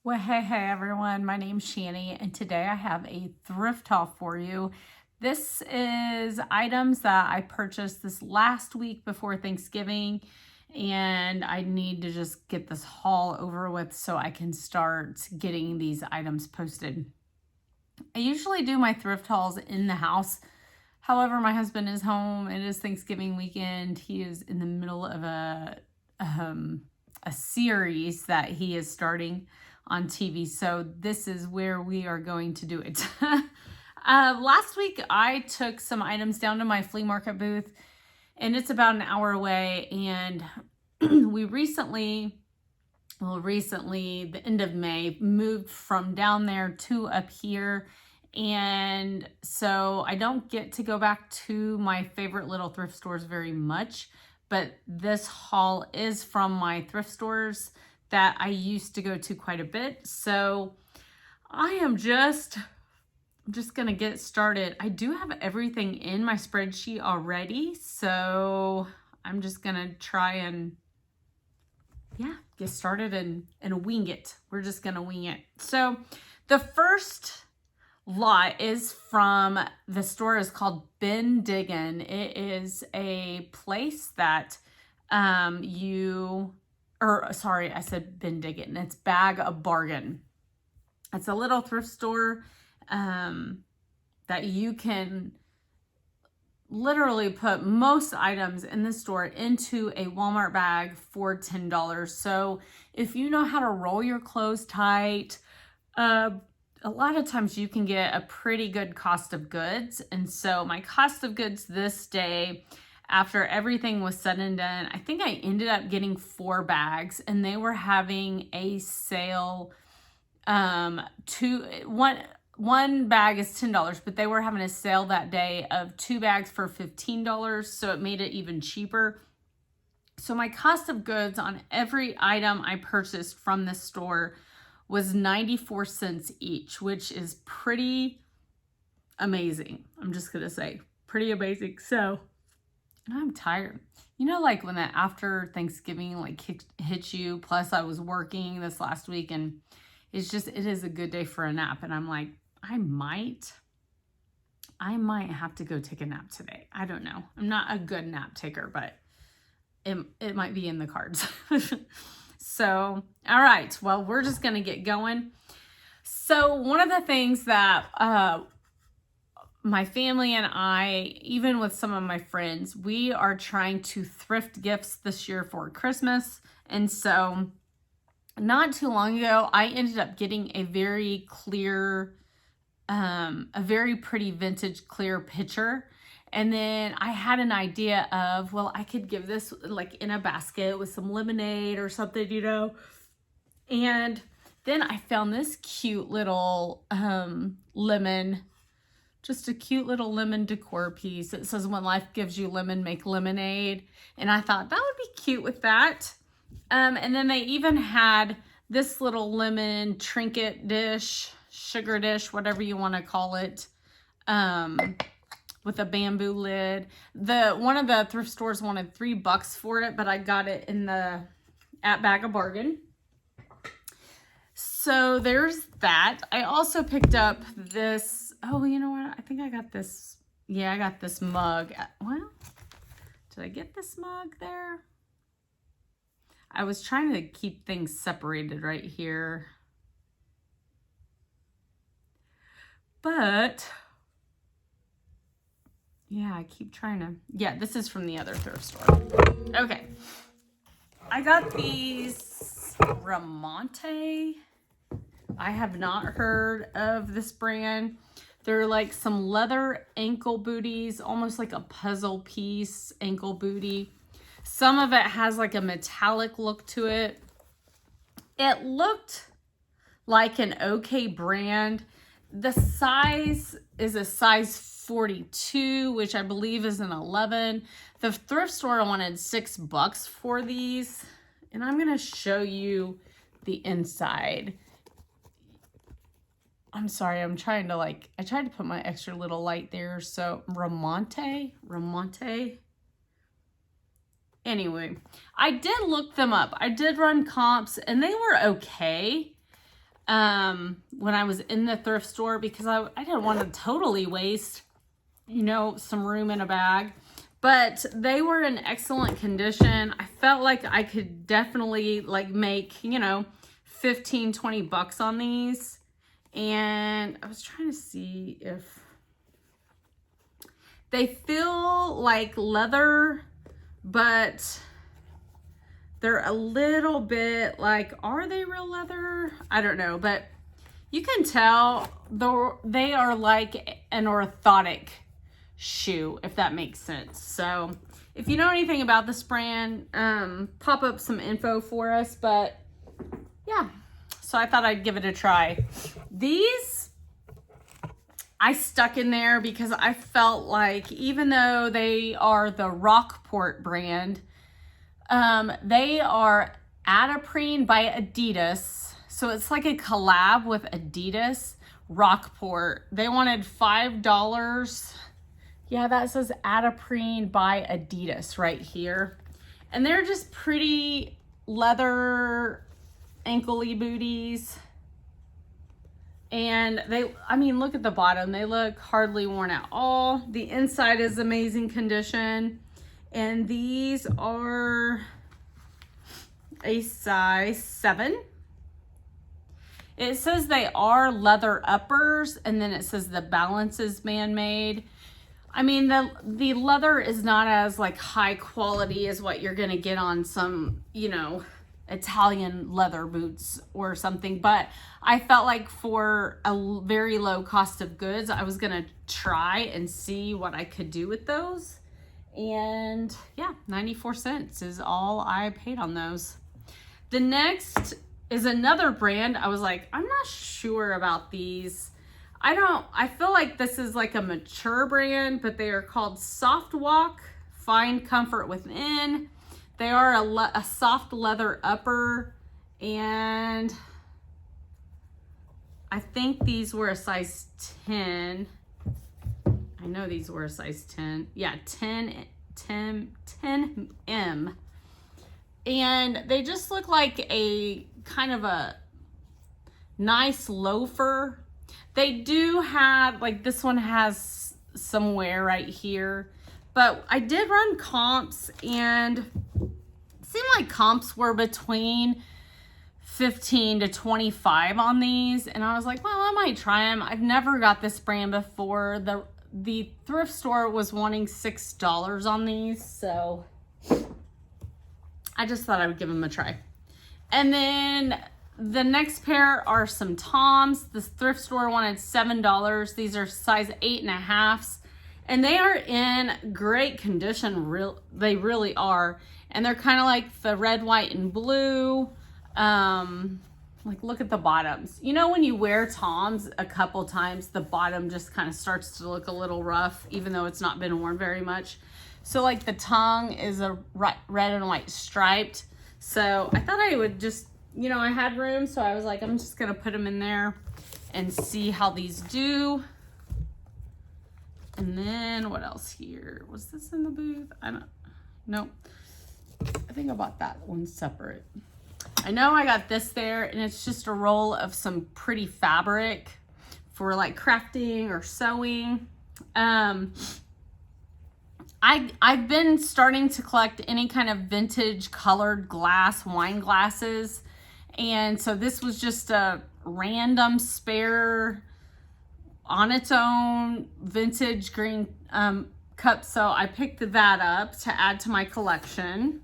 Well, hey everyone, my name's Shani, and today I have a thrift haul for you. This is items that I purchased this last week before Thanksgiving, and I need to just get this haul over with so I can start getting these items posted. I usually do my thrift hauls in the house. However, my husband is home. It is Thanksgiving weekend. He is in the middle of a series that he is starting on TV. So this is where we are going to do it. Last week, I took some items down to my flea market booth, and it's about an hour away. And we recently, the end of May, moved from down there to up here. And so I don't get to go back to my favorite little thrift stores very much, but this haul is from my thrift stores that I used to go to quite a bit. So I am just gonna get started. I do have everything in my spreadsheet already, so I'm just gonna try and get started and wing it. We're just gonna wing it. So the first lot is from the store is called Bin Diggin'. It is a place that I said Bin Diggin'. It's Bag of Bargain. It's a little thrift store that you can literally put most items in the store into a Walmart bag for $10. So if you know how to roll your clothes tight, a lot of times you can get a pretty good cost of goods. And so my cost of goods this day, after everything was said and done, I think I ended up getting 4 bags, and they were having a sale. One bag is $10, but they were having a sale that day of 2 bags for $15. So it made it even cheaper. So my cost of goods on every item I purchased from this store was 94 cents each, which is pretty amazing. I'm just gonna say pretty amazing. So, and I'm tired. You know, like when that after Thanksgiving like hits you, plus I was working this last week, and it is a good day for a nap. And I'm like, I might have to go take a nap today. I don't know. I'm not a good nap taker, but it might be in the cards. So, all right, well, we're just going to get going. So one of the things that my family and I, even with some of my friends, we are trying to thrift gifts this year for Christmas. And so not too long ago, I ended up getting a very clear, a very pretty vintage clear pitcher. And then I had an idea of, well, I could give this like in a basket with some lemonade or something, you know. And then I found this cute little lemon, just a cute little lemon decor piece. It says, when life gives you lemon, make lemonade. And I thought that would be cute with that. And then they even had this little lemon trinket dish, sugar dish, whatever you want to call it. With a bamboo lid. One of the thrift stores wanted $3 for it, but I got it at Bag of Bargain. So there's that. I also picked up this, oh, you know what? I think I got this. Yeah, I got this mug. Well, did I get this mug there? I was trying to keep things separated right here. But yeah, I keep trying to, yeah, this is from the other thrift store. Okay. I got these Recenlty. I have not heard of this brand. They're like some leather ankle booties, almost like a puzzle piece ankle booty. Some of it has like a metallic look to it. It looked like an okay brand. The size is a size 42, which I believe is an 11. The thrift store wanted $6 for these, and I'm going to show you the inside. I'm sorry, I'm trying to I tried to put my extra little light there. So Recenlty. Anyway, I did look them up. I did run comps, and they were okay. when I was in the thrift store because I didn't want to totally waste, you know, some room in a bag. But they were in excellent condition. I felt like I could definitely like make, you know, 15, 20 bucks on these. And I was trying to see if they feel like leather, but they're a little bit like, are they real leather? I don't know, but you can tell they are like an orthotic shoe, if that makes sense. So if you know anything about this brand, pop up some info for us. But yeah, so I thought I'd give it a try. These I stuck in there because I felt like even though they are the Rockport brand, they are Adiprene by Adidas. So it's like a collab with Adidas. Rockport. They wanted $5. Yeah, that says Adiprene by Adidas right here. And they're just pretty leather ankle-y booties. And they, I mean, look at the bottom. They look hardly worn at all. The inside is amazing condition. And these are a size 7. It says they are leather uppers, and then it says the balance is man-made. I mean, the leather is not as like high quality as what you're gonna get on some, you know, Italian leather boots or something, but I felt like for a very low cost of goods, I was gonna try and see what I could do with those. And yeah, 94 cents is all I paid on those. The next is another brand. I was like, I'm not sure about these. I feel like this is like a mature brand, but they are called Soft Walk, Find Comfort Within. They are a soft leather upper, and I think these were a size 10. I know these were a size 10. Yeah, 10M. And they just look like a kind of a nice loafer. They do have, like this one has some wear right here, but I did run comps and it seemed like comps were between 15 to 25 on these. And I was like, well, I might try them. I've never got this brand before. The thrift store was wanting $6 on these, so I just thought I would give them a try. And then the next pair are some Toms. This thrift store wanted $7. These are size 8.5s, and they are in great condition. They really are. And they're kind of like the red, white, and blue. Like, look at the bottoms. You know, when you wear Toms a couple times, the bottom just kind of starts to look a little rough, even though it's not been worn very much. So like the tongue is a red and white striped. So I thought I would just, you know, I had room, so I was like, I'm just gonna put them in there and see how these do. And then what else here? Was this in the booth? Nope. I think I bought that one separate. I know I got this there, and it's just a roll of some pretty fabric for like crafting or sewing. I've been starting to collect any kind of vintage colored glass, wine glasses. And so this was just a random spare on its own vintage green cup. So I picked that up to add to my collection.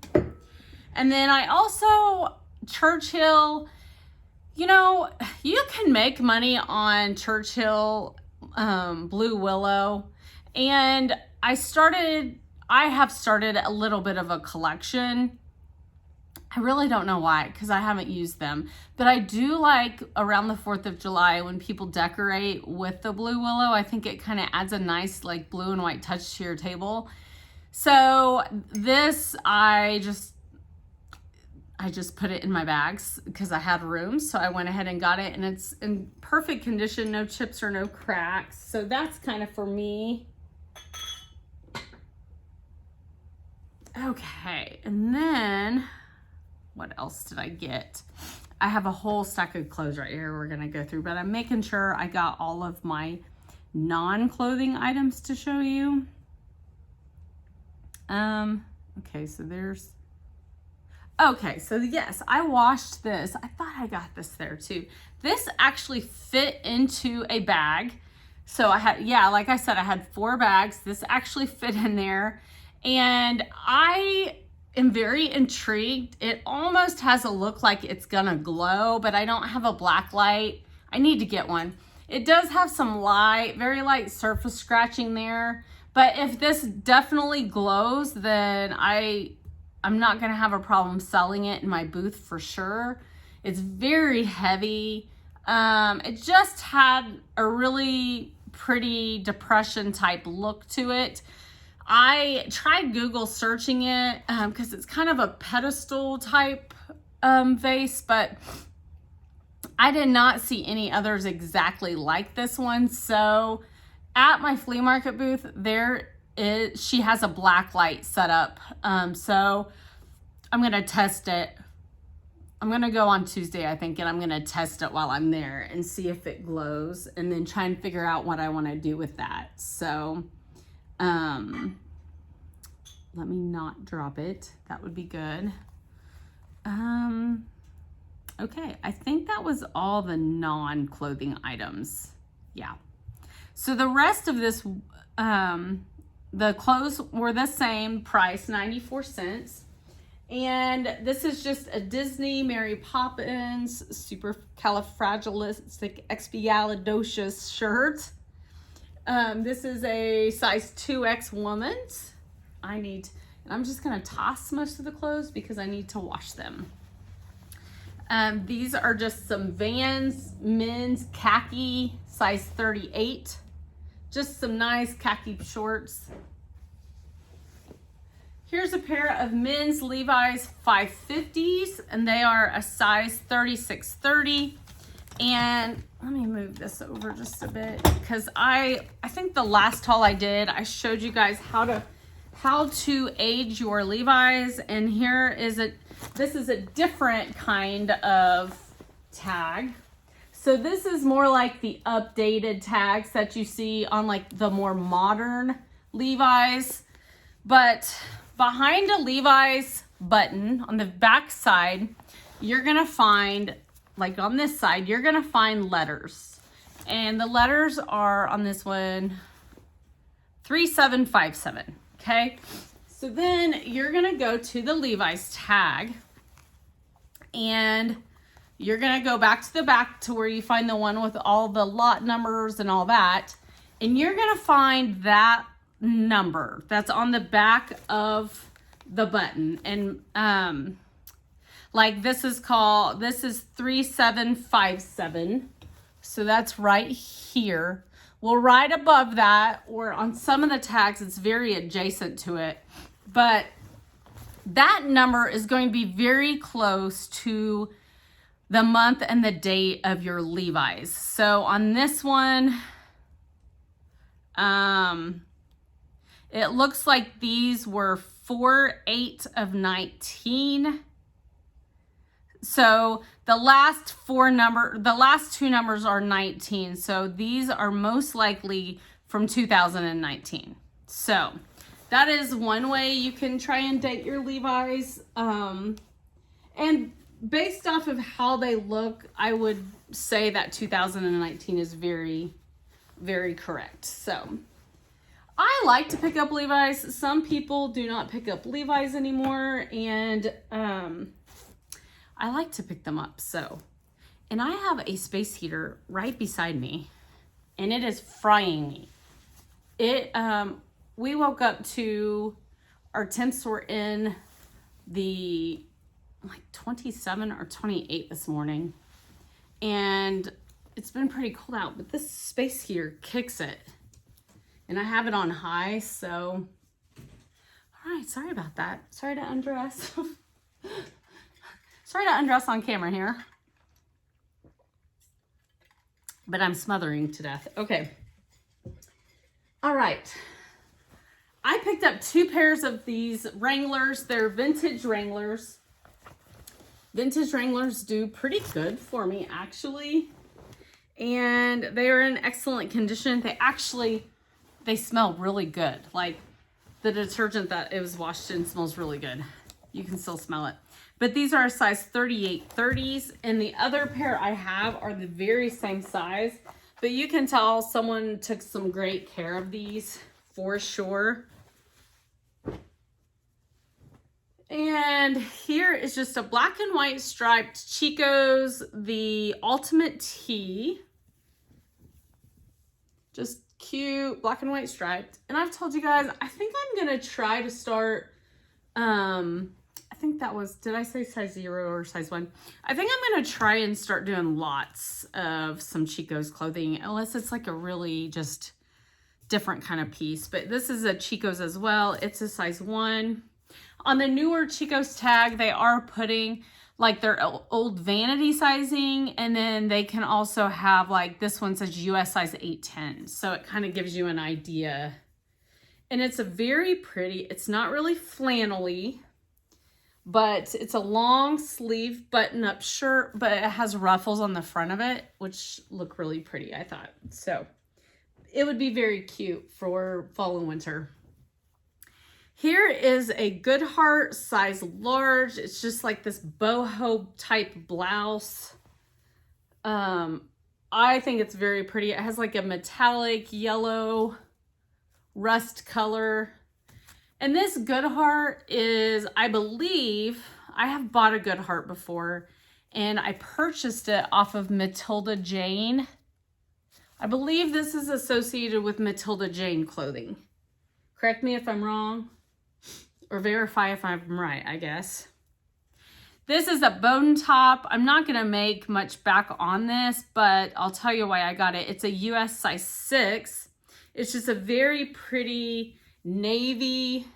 And then I also, Churchill, you know, you can make money on Churchill Blue Willow. And I have started a little bit of a collection. I really don't know why, because I haven't used them. But I do like around the 4th of July when people decorate with the Blue Willow. I think it kind of adds a nice like blue and white touch to your table. So this, I just put it in my bags because I had room. So I went ahead and got it, and it's in perfect condition, no chips or no cracks. So that's kind of for me. Okay, and then what else did I get? I have a whole stack of clothes right here we're gonna go through, but I'm making sure I got all of my non-clothing items to show you. Okay, so there's, okay, so yes, I washed this. I thought I got this there too. This actually fit into a bag. So I had, yeah, like I said, I had 4 bags. This actually fit in there. And I am very intrigued. It almost has a look like it's gonna glow, but I don't have a black light. I need to get one. It does have some light, very light surface scratching there. But if this definitely glows, then I'm not gonna have a problem selling it in my booth for sure. It's very heavy. It just had a really pretty depression type look to it. I tried Google searching it because it's kind of a pedestal type vase, but I did not see any others exactly like this one. So at my flea market booth, she has a black light set up. So I'm gonna test it. I'm gonna go on Tuesday, I think, and I'm gonna test it while I'm there and see if it glows, and then try and figure out what I want to do with that. So let me not drop it. That would be good. Okay, I think that was all the non-clothing items. Yeah. So the rest of this, the clothes were the same price, 94 cents. And this is just a Disney Mary Poppins supercalifragilisticexpialidocious shirt. This is a size 2X woman's. And I'm just gonna toss most of the clothes because I need to wash them. These are just some Vans men's khaki, size 38. Just some nice khaki shorts. Here's a pair of men's Levi's 550s, and they are a size 36-30. And let me move this over just a bit because I think the last haul I did, I showed you guys how to age your Levi's, and this is a different kind of tag. So this is more like the updated tags that you see on like the more modern Levi's, but behind a Levi's button on the back side, you're gonna find, like on this side, you're gonna find letters. And the letters are on this one, 3757, okay? So then you're gonna go to the Levi's tag and you're gonna go back to the back to where you find the one with all the lot numbers and all that. And you're gonna find that number that's on the back of the button, and like this is 3757, so that's right here. Well, right above that, or on some of the tags it's very adjacent to it, but that number is going to be very close to the month and the date of your Levi's. So on this one, it looks like these were 4/8 of 19. So the last two numbers are 19. So these are most likely from 2019. So that is one way you can try and date your Levi's. And based off of how they look, I would say that 2019 is very, very correct. So I like to pick up Levi's. Some people do not pick up Levi's anymore, and I like to pick them up. So, and I have a space heater right beside me, and it is frying me. We woke up to our temps were in the like 27 or 28 this morning, and it's been pretty cold out, but this space heater kicks it. And I have it on high, so, all right, sorry about that. Sorry to undress. Sorry to undress on camera here. But I'm smothering to death. Okay. All right. I picked up 2 pairs of these Wranglers. They're vintage Wranglers. Vintage Wranglers do pretty good for me, actually. And they are in excellent condition. They smell really good. Like, the detergent that it was washed in smells really good. You can still smell it. But these are a size 38 30s. And the other pair I have are the very same size. But you can tell someone took some great care of these for sure. And here is just a black and white striped Chico's, the Ultimate Tee. Just cute, black and white striped. And I've told you guys, I think I'm going to try to start, I think that was, did I say size 0 or size 1? I think I'm going to try and start doing lots of some Chico's clothing, unless it's like a really just different kind of piece. But this is a Chico's as well. It's a size 1. On the newer Chico's tag, they are putting like their old vanity sizing, and then they can also have, like, this one says US size 810. So it kind of gives you an idea. And it's a very pretty, it's not really flannel-y, but it's a long sleeve button-up shirt, but it has ruffles on the front of it, which look really pretty, I thought. So it would be very cute for fall and winter. Here is a Goodheart size large. It's just like this boho type blouse. I think it's very pretty. It has like a metallic yellow rust color. And this Goodheart is, I believe, I have bought a Goodheart before, and I purchased it off of Matilda Jane. I believe this is associated with Matilda Jane clothing. Correct me if I'm wrong, or verify if I'm right, I guess. This is a bone top. I'm not going to make much back on this, but I'll tell you why I got it. It's a US size 6. It's just a very pretty navy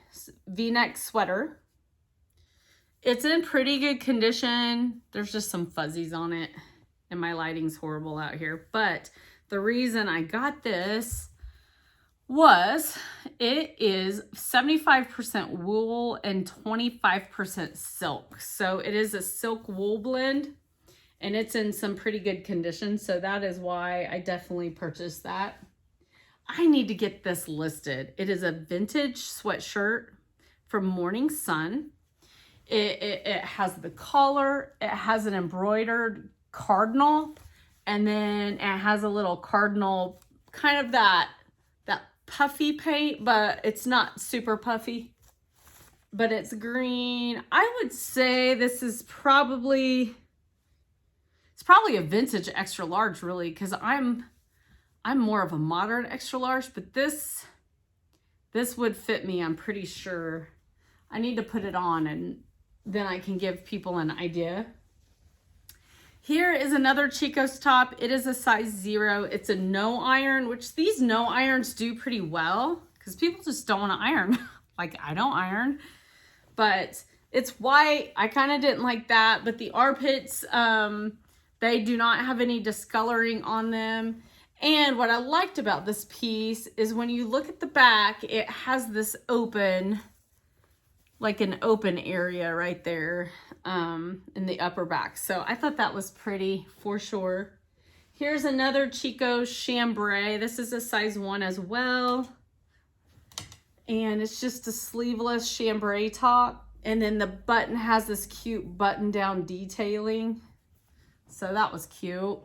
V-neck sweater. It's in pretty good condition. There's just some fuzzies on it, and my lighting's horrible out here. But the reason I got this was it is 75% wool and 25% silk. So it is a silk wool blend, and it's in some pretty good condition. So that is why I definitely purchased that. I need to get this listed. It is a vintage sweatshirt from Morning Sun. It has the collar, it has an embroidered cardinal, and then it has a little cardinal, kind of that puffy paint, but it's not super puffy, but it's green. I would say this is probably, it's probably a vintage extra large, really, because I'm more of a modern extra large, but this would fit me, I'm pretty sure. I need to put it on, and then I can give people an idea. Here is another Chico's top. It is a size 0. It's a no iron, which these no irons do pretty well because people just don't want to iron. Like, I don't iron, but it's white. I kind of didn't like that, but the armpits, they do not have any discoloring on them. And what I liked about this piece is when you look at the back, it has this open, like an open area right there in the upper back. So I thought that was pretty for sure. Here's another Chico's chambray. This is a size 1 as well. And it's just a sleeveless chambray top. And then the button has this cute button down detailing. So that was cute.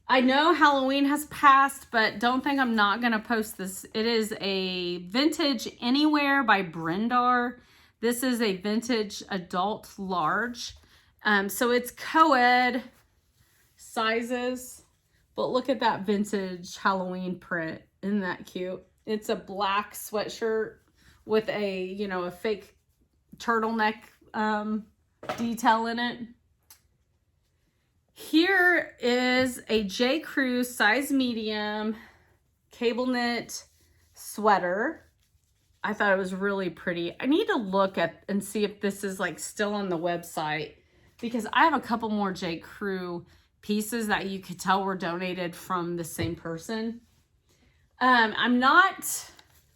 I know Halloween has passed, but don't think I'm not going to post this. It is a Vintage Anywhere by Brendar. This is a vintage adult large. So it's co-ed sizes, but look at that vintage Halloween print. Isn't that cute? It's a black sweatshirt with a, you know, a fake turtleneck detail in it. Here is a J. Crew size medium cable knit sweater. I thought it was really pretty. I need to look at and see if this is like still on the website, because I have a couple more J. Crew pieces that you could tell were donated from the same person. I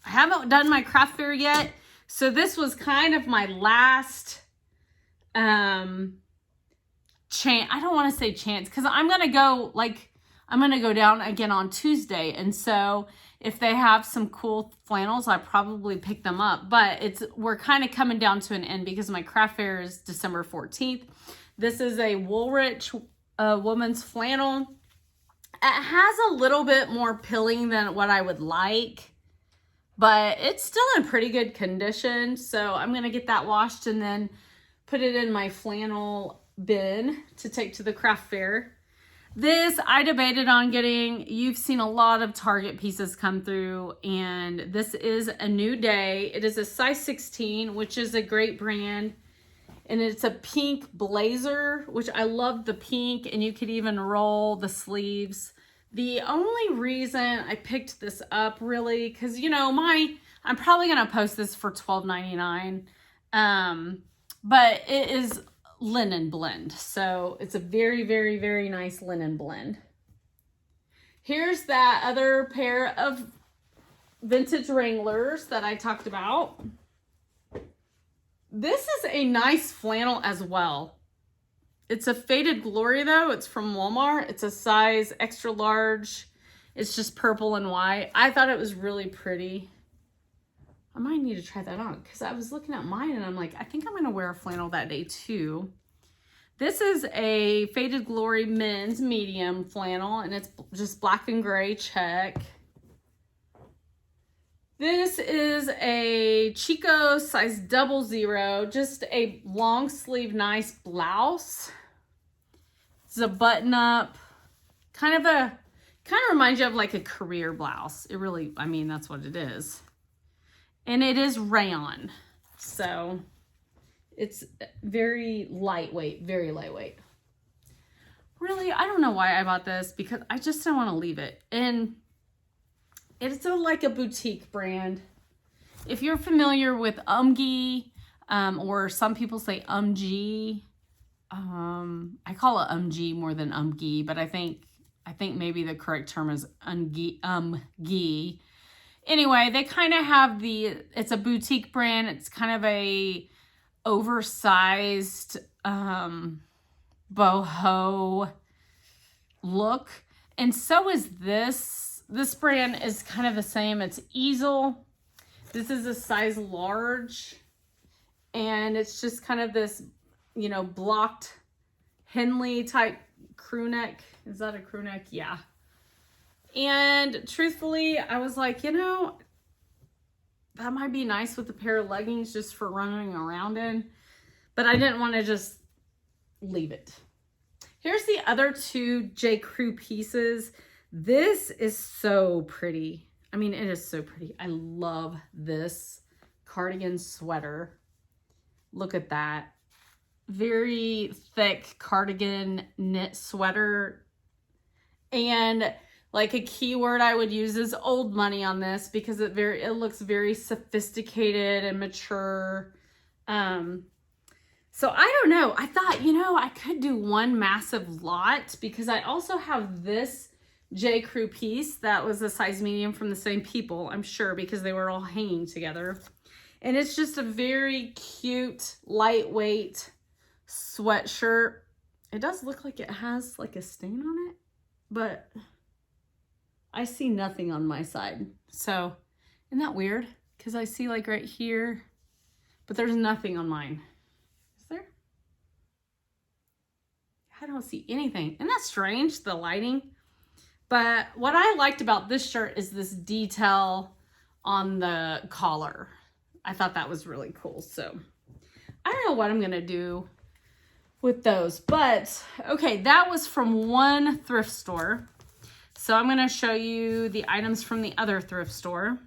haven't done my craft fair yet. So this was kind of my last I don't want to say chance, because I'm going to go down again on Tuesday. And so if they have some cool flannels, I probably pick them up. But we're kind of coming down to an end because my craft fair is December 14th. This is a Woolrich woman's flannel. It has a little bit more pilling than what I would like, but it's still in pretty good condition. So I'm going to get that washed and then put it in my flannel bin to take to the craft fair. This I debated on getting. You've seen a lot of Target pieces come through, and this is a New Day. It is a size 16, which is a great brand, and it's a pink blazer, which I love the pink, and you could even roll the sleeves. The only reason I picked this up, really, because I'm probably gonna post this for $12.99, but it is linen blend, so it's a very, very, very nice linen blend. Here's that other pair of vintage Wranglers that I talked about. This is a nice flannel as well. It's a Faded Glory though. It's from Walmart. It's a size extra large. It's just purple and white. I thought it was really pretty. I might need to try that on because I was looking at mine and I'm like, I think I'm going to wear a flannel that day too. This is a Faded Glory men's medium flannel, and it's just black and gray check. This is a Chico size 00, just a long sleeve, nice blouse. It's a button up, kind of reminds you of like a career blouse. It really, I mean, that's what it is. And it is rayon, so it's very lightweight, very lightweight. Really, I don't know why I bought this, because I just didn't want to leave it. And it's like a boutique brand. If you're familiar with Umgee, or some people say Umgee, I call it Umgee more than Umgee, but I think maybe the correct term is Umgee. Anyway, they kind of have it's a boutique brand. It's kind of a oversized boho look. And so is this. This brand is kind of the same. It's Easel. This is a size large. And it's just kind of this, blocked Henley type crew neck. Is that a crew neck? Yeah. And truthfully, I was like, that might be nice with a pair of leggings just for running around in. But I didn't want to just leave it. Here's the other two J. Crew pieces. This is so pretty. I mean, it is so pretty. I love this cardigan sweater. Look at that. Very thick cardigan knit sweater. And like a keyword I would use is old money on this, because it looks very sophisticated and mature. So I don't know. I thought, I could do one massive lot, because I also have this J. Crew piece that was a size medium from the same people, I'm sure, because they were all hanging together. And it's just a very cute, lightweight sweatshirt. It does look like it has like a stain on it, but I see nothing on my side. So isn't that weird? Because I see like right here, but there's nothing on mine. Is there? I don't see anything. Isn't that strange, the lighting? But what I liked about this shirt is this detail on the collar. I thought that was really cool. So I don't know what I'm going to do with those. But okay, that was from one thrift store. So I'm going to show you the items from the other thrift store.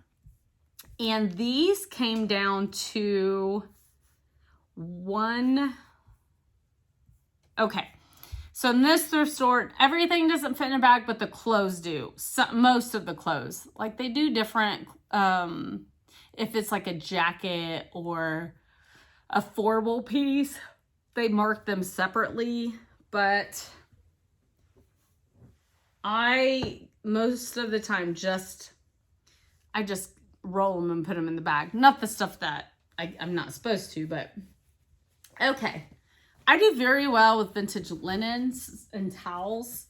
And these came down to okay. So in this thrift store, everything doesn't fit in a bag, but the clothes do. Most of the clothes. Like they do different, if it's like a jacket or a formal piece, they mark them separately. But most of the time, I just roll them and put them in the bag. Not the stuff that I'm not supposed to, but okay. I do very well with vintage linens and towels,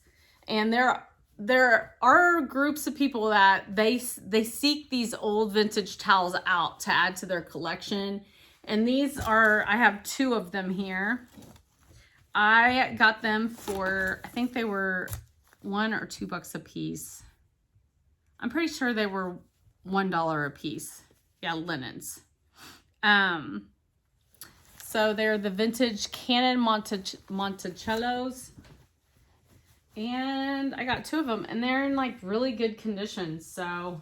and there are groups of people that they seek these old vintage towels out to add to their collection. And these are, I have 2 of them here. I got them for, I think they were $1 or $2 a piece. I'm pretty sure they were $1 a piece. Yeah, linens. So they're the vintage Canon Monticellos. And I got 2 of them, and they're in like really good condition. So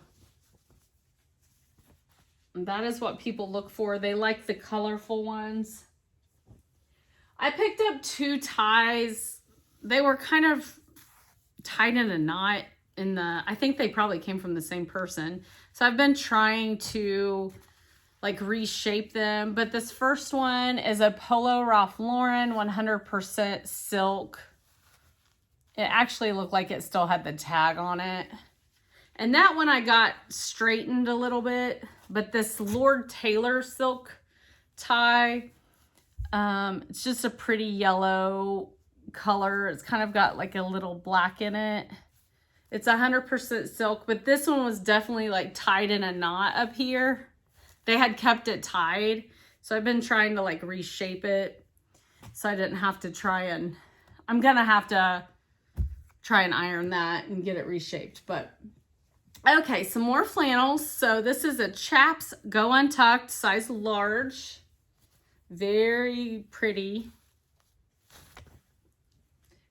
that is what people look for. They like the colorful ones. I picked up 2 ties. They were kind of tied in a knot in the, I think they probably came from the same person. So I've been trying to like reshape them. But this first one is a Polo Ralph Lauren 100% silk. It actually looked like it still had the tag on it. And that one I got straightened a little bit. But this Lord Taylor silk tie, it's just a pretty yellow color. It's kind of got like a little black in it. It's 100% silk, but this one was definitely like tied in a knot up here. They had kept it tied. So I've been trying to like reshape it so I didn't have to try and, I'm gonna have to try and iron that and get it reshaped. But okay, some more flannels. So this is a Chaps Go Untucked size large. Very pretty.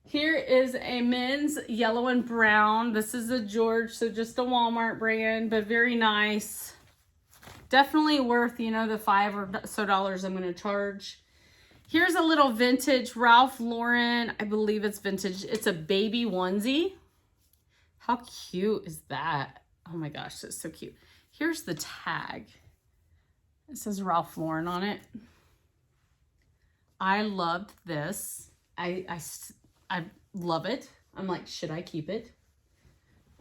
Here is a men's yellow and brown. This is a George, so just a Walmart brand, but very nice. Definitely worth, you know, the $5 or so I'm going to charge. Here's a little vintage Ralph Lauren. I believe it's vintage. It's a baby onesie. How cute is that? Oh my gosh, that's so cute. Here's the tag. It says Ralph Lauren on it. I loved this. I love it. I'm like, should I keep it?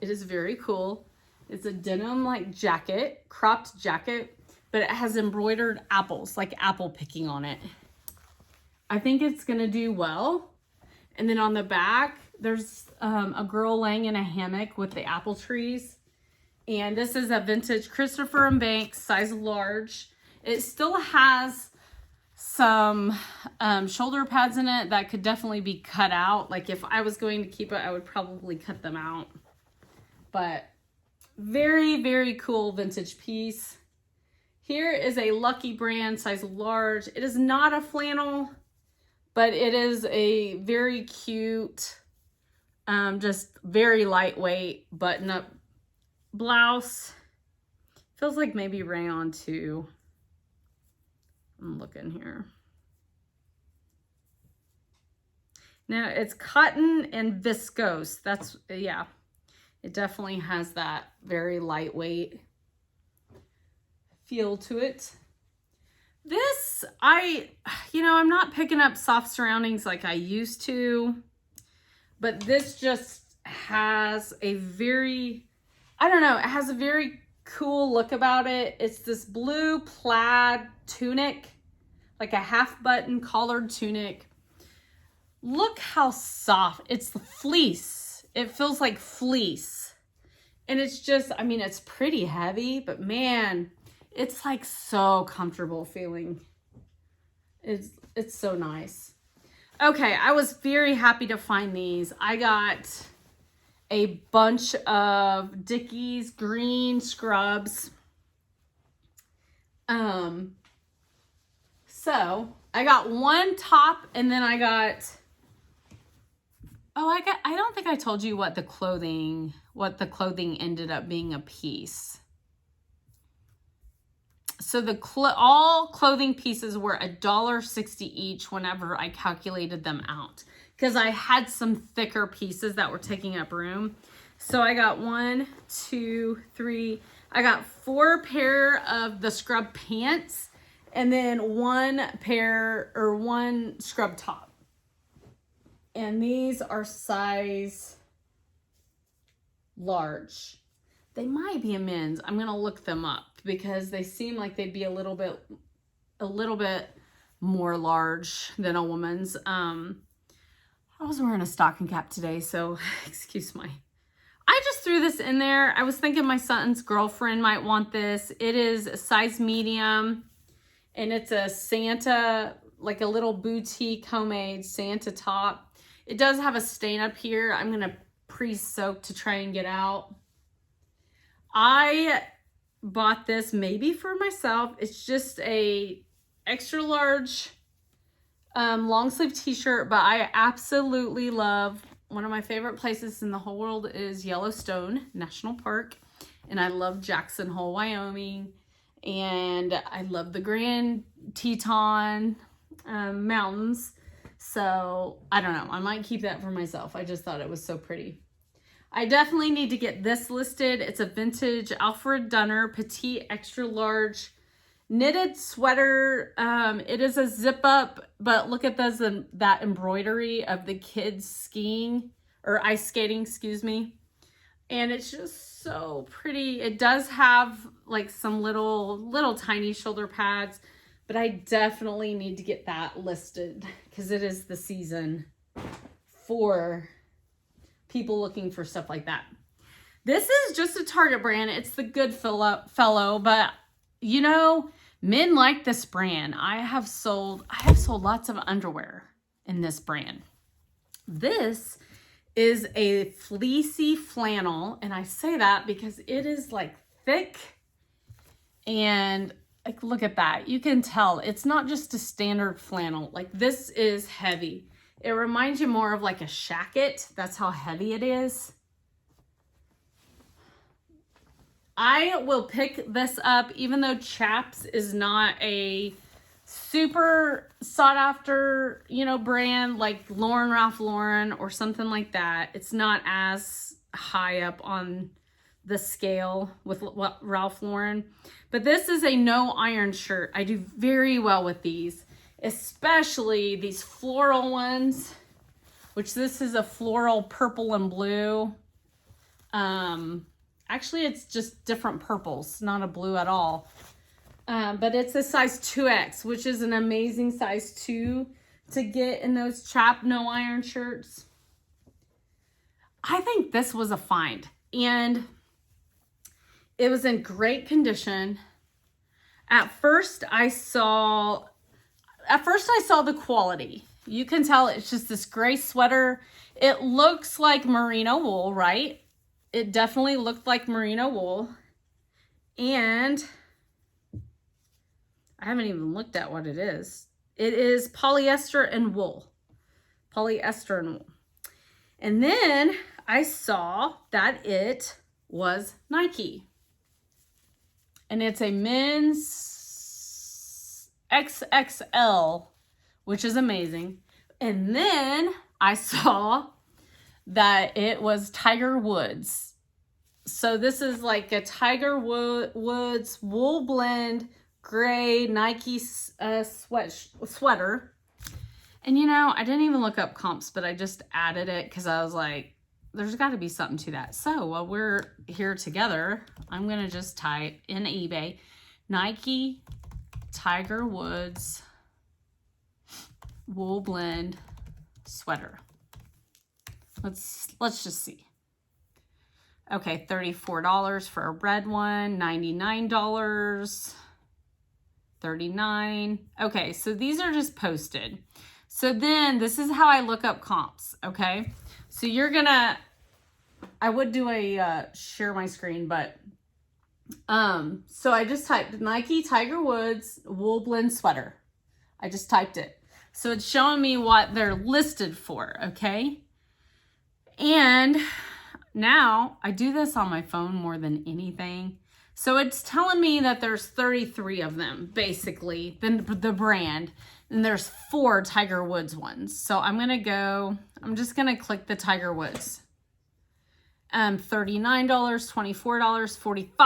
It is very cool. It's a denim like jacket, cropped jacket, but it has embroidered apples, like apple picking on it. I think it's gonna do well. And then on the back, there's a girl laying in a hammock with the apple trees. And this is a vintage Christopher & Banks size large. It still has some shoulder pads in it that could definitely be cut out. Like if I was going to keep it, I would probably cut them out. But very, very cool vintage piece. Here is a Lucky Brand size large. It is not a flannel, but it is a very cute, just very lightweight button-up blouse. Feels like maybe rayon too. I'm looking here. Now it's cotton and viscose. That's, yeah, it definitely has that very lightweight feel to it. This, I'm not picking up soft surroundings like I used to, but this just has a very, it has a very cool look about it. It's this blue plaid tunic, like a half button collared tunic. Look how soft. It's the fleece. It feels like fleece. And it's just, it's pretty heavy, but man, it's like so comfortable feeling. It's so nice. Okay, I was very happy to find these. I got a bunch of Dickies green scrubs. So I got one top, and then I don't think I told you what the clothing ended up being a piece. So all clothing pieces were $1.60 each whenever I calculated them out, because I had some thicker pieces that were taking up room. So I got 1, 2, 3. I got 4 pair of the scrub pants, and then 1 scrub top. And these are size large. They might be a men's. I'm gonna look them up because they seem like they'd be a little bit more large than a woman's. I was wearing a stocking cap today, so excuse my... I just threw this in there. I was thinking my son's girlfriend might want this. It is a size medium, and it's a Santa, like a little boutique homemade Santa top. It does have a stain up here. I'm going to pre-soak to try and get out. I bought this maybe for myself. It's just a extra large long sleeve t-shirt, but I absolutely love, one of my favorite places in the whole world is Yellowstone National Park, and I love Jackson Hole, Wyoming, and I love the Grand Teton mountains. So I don't know, I might keep that for myself. I just thought it was so pretty. I definitely need to get this listed. It's a vintage Alfred Dunner petite extra large knitted sweater. It is a zip up, but look at this, that embroidery of the kids skiing or ice skating, excuse me. And it's just so pretty. It does have like some little tiny shoulder pads, but I definitely need to get that listed because it is the season for people looking for stuff like that. This is just a Target brand. It's the Good Fellow, but you know, men like this brand. I have sold lots of underwear in this brand. This is a fleecy flannel, and I say that because it is like thick, and like look at that. You can tell it's not just a standard flannel. Like this is heavy. It reminds you more of like a shacket. That's how heavy it is. I will pick this up, even though Chaps is not a super sought after, you know, brand like Ralph Lauren or something like that. It's not as high up on the scale with what Ralph Lauren, but this is a no iron shirt. I do very well with these, especially these floral ones, which this is a floral purple and blue. Actually, it's just different purples, not a blue at all. But it's a size 2X, which is an amazing size 2 to get in those Chap no iron shirts. I think this was a find, and it was in great condition. At first I saw the quality. You can tell it's just this gray sweater. It looks like merino wool, right? It definitely looked like merino wool. And I haven't even looked at what it is. It is polyester and wool. Polyester and wool. And then I saw that it was Nike. And it's a men's XXL, which is amazing. And then I saw that it was Tiger Woods. So this is like a Tiger Woods wool blend gray Nike sweater. And you know, I didn't even look up comps, but I just added it because I was like, there's got to be something to that. So while we're here together, I'm going to just type in eBay, Nike Tiger Woods wool blend sweater. Let's just see. Okay, $34 for a red one, $99, $39. Okay, so these are just posted. So then this is how I look up comps, okay? So you're gonna, I would do a share my screen, but so I just typed Nike Tiger Woods wool blend sweater. I just typed it. So it's showing me what they're listed for, okay? And now I do this on my phone more than anything. So it's telling me that there's 33 of them, basically, the brand. And there's 4 Tiger Woods ones. So I'm just gonna click the Tiger Woods. $39, $24,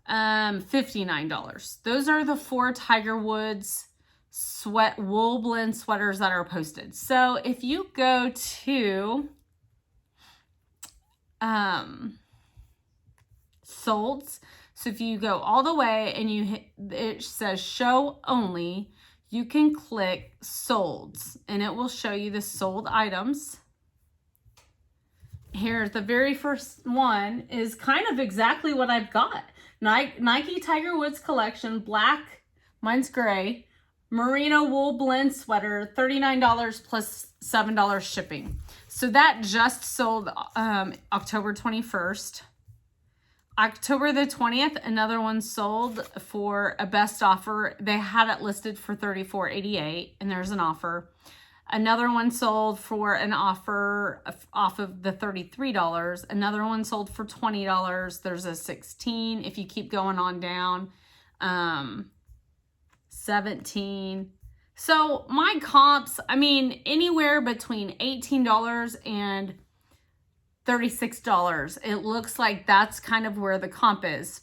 $45, $59. Those are the 4 Tiger Woods wool blend sweaters that are posted. So if you go to solds, so if you go all the way and it says show only, you can click solds and it will show you the sold items. Here, the very first one is kind of exactly what I've got. Nike Tiger Woods collection, black, mine's gray, merino wool blend sweater, $39 plus $7 shipping. So that just sold October 21st. October the 20th, another one sold for a best offer. They had it listed for $34.88, and there's an offer. Another one sold for an offer off of the $33. Another one sold for $20. There's a 16. If you keep going on down, 17. So my comps, I mean, anywhere between $18 and $36. It looks like that's kind of where the comp is.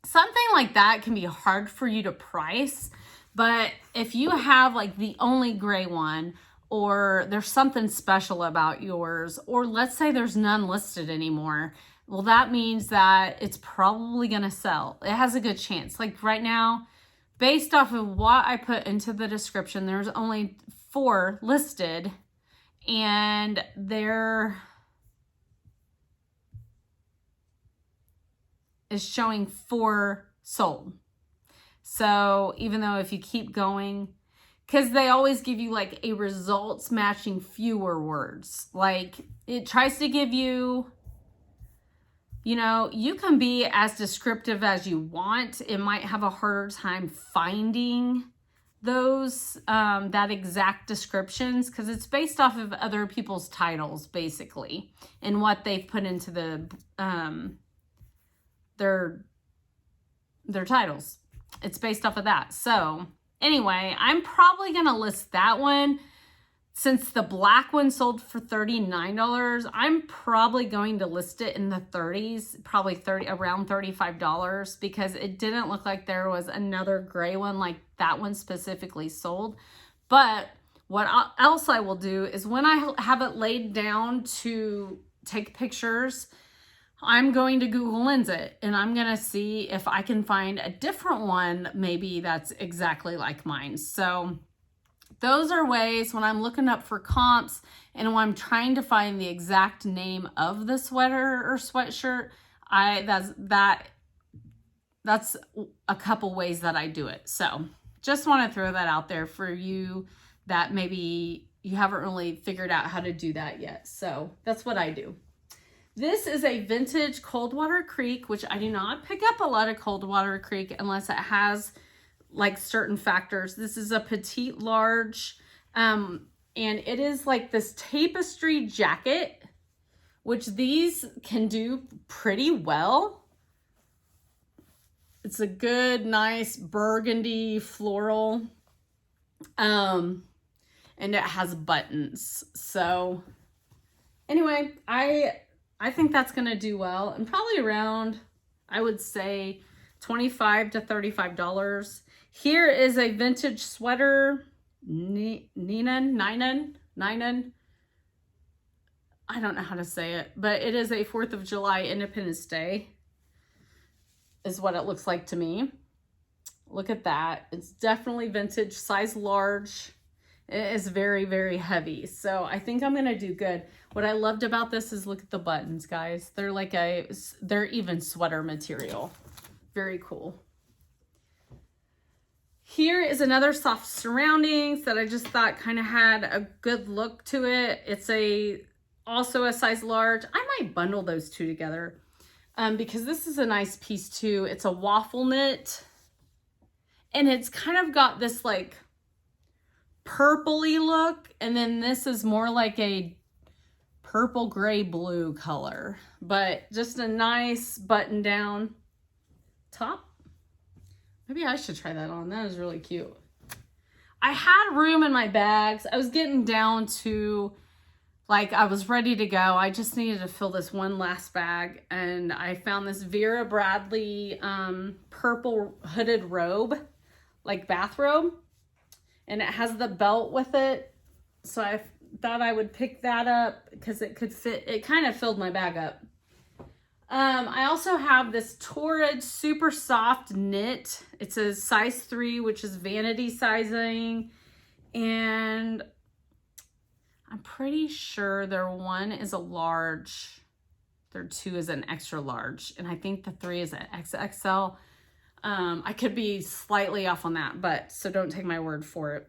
Something like that can be hard for you to price, but if you have like the only gray one, or there's something special about yours, or let's say there's none listed anymore, well, that means that it's probably going to sell. It has a good chance. Like right now, based off of what I put into the description, there's only 4 listed, and they're is showing 4 sold. So even though if you keep going, because they always give you like a results matching fewer words, like it tries to give you, you know, you can be as descriptive as you want. It might have a harder time finding those, that exact descriptions, because it's based off of other people's titles basically, and what they've put into the, their titles. It's based off of that. So anyway, I'm probably going to list that one. Since the black one sold for $39, I'm probably going to list it in the 30s, probably around $35, because it didn't look like there was another gray one like that one specifically sold. But what else I will do is when I have it laid down to take pictures, I'm going to Google Lens it, and I'm going to see if I can find a different one maybe that's exactly like mine. So those are ways when I'm looking up for comps and when I'm trying to find the exact name of the sweater or sweatshirt, that's a couple ways that I do it. So just want to throw that out there for you that maybe you haven't really figured out how to do that yet. So that's what I do. This is a vintage Coldwater Creek, which I do not pick up a lot of Coldwater Creek unless it has like certain factors. This is a petite large, and it is like this tapestry jacket, which these can do pretty well. It's a good, nice burgundy floral, and it has buttons. So anyway, I think that's going to do well, and probably around, I would say, $25 to $35. Here is a vintage sweater, Ninen. I don't know how to say it, but it is a 4th of July Independence Day, is what it looks like to me. Look at that. It's definitely vintage, size large. It is very, very heavy. So I think I'm going to do good. What I loved about this is look at the buttons, guys. They're like they're even sweater material. Very cool. Here is another soft surroundings that I just thought kind of had a good look to it. It's also a size large. I might bundle those two together because this is a nice piece too. It's a waffle knit, and it's kind of got this like purpley look, and then this is more like a purple gray blue color, but just a nice button down top. Maybe I should try that on. That is really cute. I had room in my bags. I was getting down to like I was ready to go. I just needed to fill this one last bag, and I found this Vera Bradley purple hooded robe, like bathrobe, and it has the belt with it. So I thought I would pick that up because it could fit. It kind of filled my bag up. I also have this Torrid super soft knit. It's a size 3, which is vanity sizing. And I'm pretty sure their 1 is a large. Their 2 is an extra large. And I think the 3 is an XXL. I could be slightly off on that, but so don't take my word for it.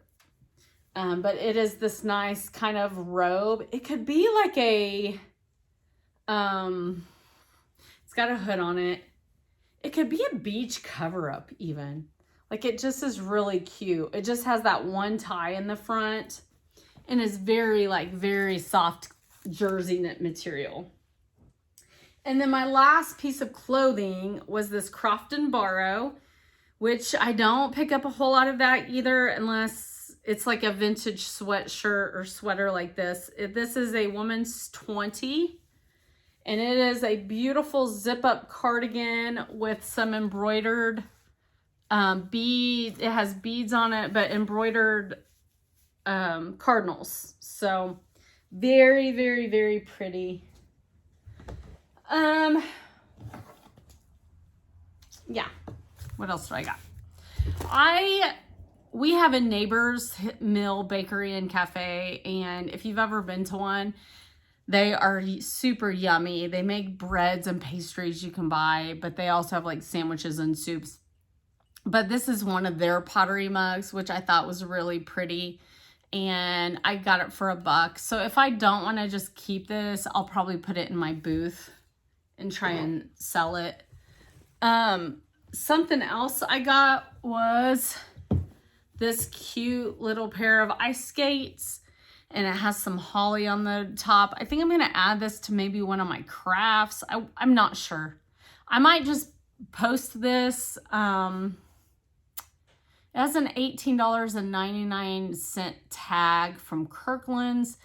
But it is this nice kind of robe. It could be like a, it's got a hood on it. It could be a beach cover-up even. Like it just is really cute. It just has that one tie in the front and is very very soft jersey knit material. And then my last piece of clothing was this Croft and Borrow, which I don't pick up a whole lot of that either unless it's like a vintage sweatshirt or sweater like this. This is a woman's 20. And it is a beautiful zip-up cardigan with some embroidered beads. It has beads on it, but embroidered cardinals. So very, very, very pretty. Yeah. What else do I got? We have a Neighbor's Mill bakery and cafe, and if you've ever been to one, they are super yummy. They make breads and pastries you can buy, but they also have like sandwiches and soups. But this is one of their pottery mugs, which I thought was really pretty. And I got it for $1. So if I don't want to just keep this, I'll probably put it in my booth and try and sell it. Something else I got was this cute little pair of ice skates. And it has some holly on the top. I think I'm going to add this to maybe one of my crafts. I'm not sure. I might just post this. It has an $18.99 tag from Kirkland's.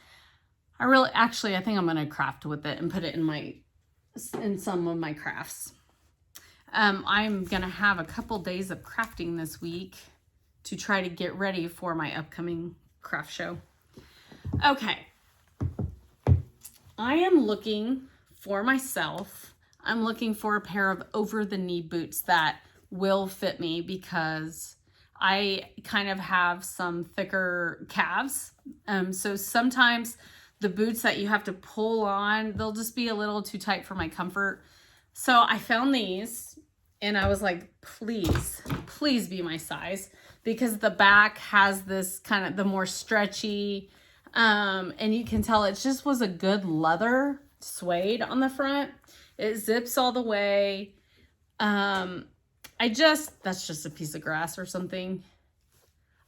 I think I'm going to craft with it and put it in some of my crafts. I'm going to have a couple days of crafting this week to try to get ready for my upcoming craft show. Okay, I am looking for myself. I'm looking for a pair of over-the-knee boots that will fit me because I kind of have some thicker calves. So sometimes the boots that you have to pull on, they'll just be a little too tight for my comfort. So I found these and I was like, please be my size, because the back has this kind of the more stretchy, and you can tell it just was a good leather suede on the front. It zips all the way. That's just a piece of grass or something.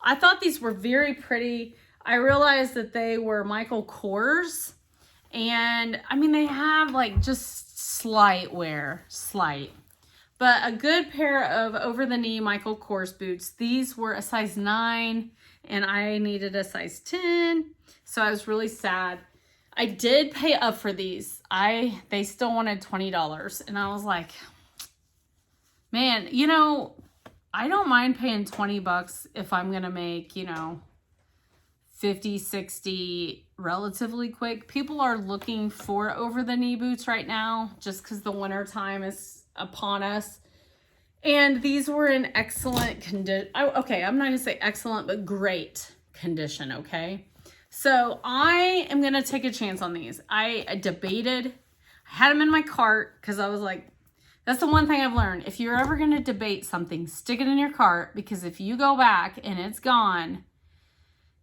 I thought these were very pretty. I realized that they were Michael Kors. And I mean, they have like just slight wear, but a good pair of over the knee Michael Kors boots. These were a size 9 and I needed a size 10. So I was really sad. I did pay up for these. They still wanted $20. And I was like, man, I don't mind paying $20 if I'm going to make, 50, 60 relatively quick. People are looking for over the knee boots right now just because the winter time is upon us. And these were in excellent condition. Okay, I'm not going to say excellent, but great condition, okay? So I am going to take a chance on these. I debated. I had them in my cart because I was like, that's the one thing I've learned. If you're ever going to debate something, stick it in your cart, because if you go back and it's gone,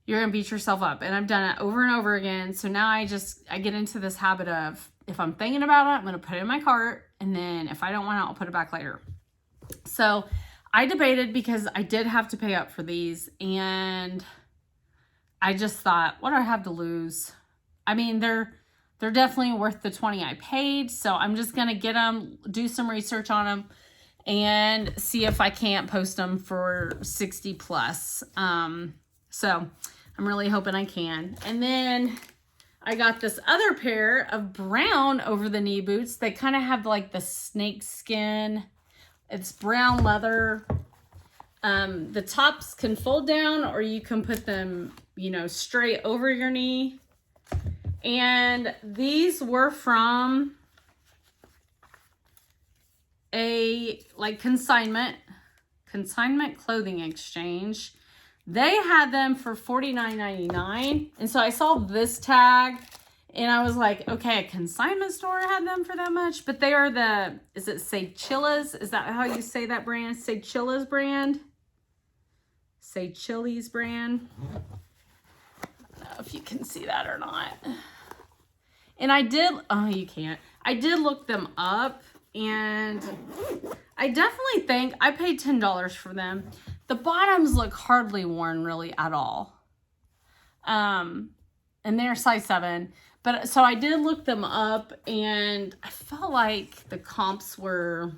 you're going to beat yourself up. And I've done it over and over again. So now I get into this habit of, if I'm thinking about it, I'm going to put it in my cart. And then if I don't want it, I'll put it back later. So I debated because I did have to pay up for these. And I just thought, what do I have to lose? I mean, they're definitely worth the $20 I paid. So I'm just going to get them, do some research on them, and see if I can't post them for 60 plus. So I'm really hoping I can. And then I got this other pair of brown over the knee boots. They kind of have like the snake skin. It's brown leather. The tops can fold down, or you can put them, straight over your knee. And these were from a like consignment clothing exchange. They had them for $49.99. And so I saw this tag and I was like, okay, a consignment store had them for that much. But they are the, is it Seychelles? Is that how you say that brand? Seychelles brand? Seychelles brand? I don't know if you can see that or not. And I did, oh, you can't. I did look them up and I definitely think I paid $10 for them. The bottoms look hardly worn really at all. And they're size 7. But so I did look them up and I felt like the comps were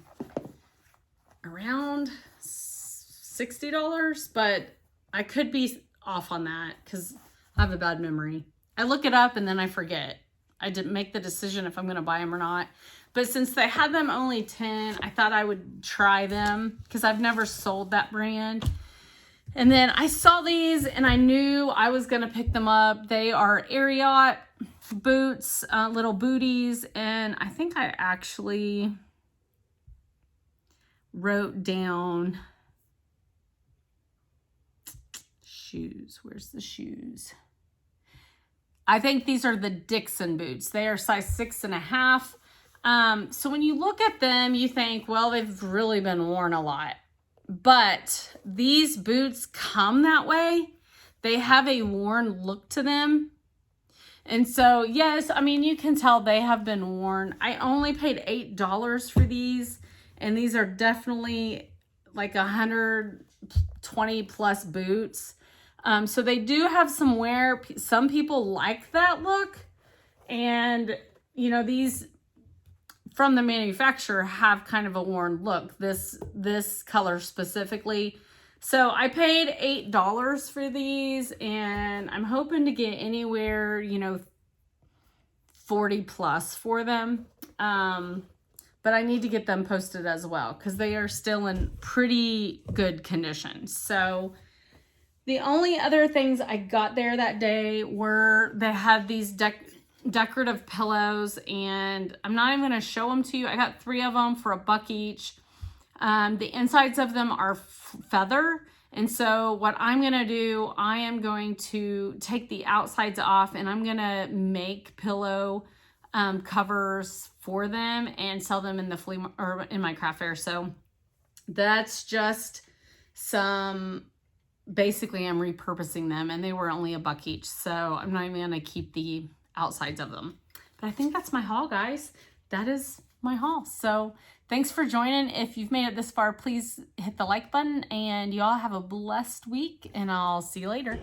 around $60, but I could be off on that because I have a bad memory. I look it up and then I forget. I didn't make the decision if I'm going to buy them or not. But since they had them only 10, I thought I would try them because I've never sold that brand. And then I saw these and I knew I was going to pick them up. They are Ariat boots, little booties. And I think I actually wrote down shoes. Where's the shoes? I think these are the Dixon boots. They are size 6.5. So when you look at them, you think, well, they've really been worn a lot. But these boots come that way. They have a worn look to them. And so, yes, I mean, you can tell they have been worn. I only paid $8 for these. And these are definitely like 120 plus boots. So they do have some wear. Some people like that look. And, you know, these from the manufacturer have kind of a worn look, this color specifically. So I paid $8 for these and I'm hoping to get anywhere, you know, 40 plus for them. But I need to get them posted as well because they are still in pretty good condition. So the only other things I got there that day were they had these decorative pillows, and I'm not even going to show them to you. I got 3 of them for $1 each. The insides of them are feather, and so what I'm going to do, I am going to take the outsides off and I'm going to make pillow covers for them and sell them in the flea or in my craft fair. So that's just some, basically I'm repurposing them, and they were only $1 each. So I'm not even going to keep the outsides of them. But I think that's my haul, guys. That is my haul. So thanks for joining. If you've made it this far, please hit the like button, and y'all have a blessed week, and I'll see you later.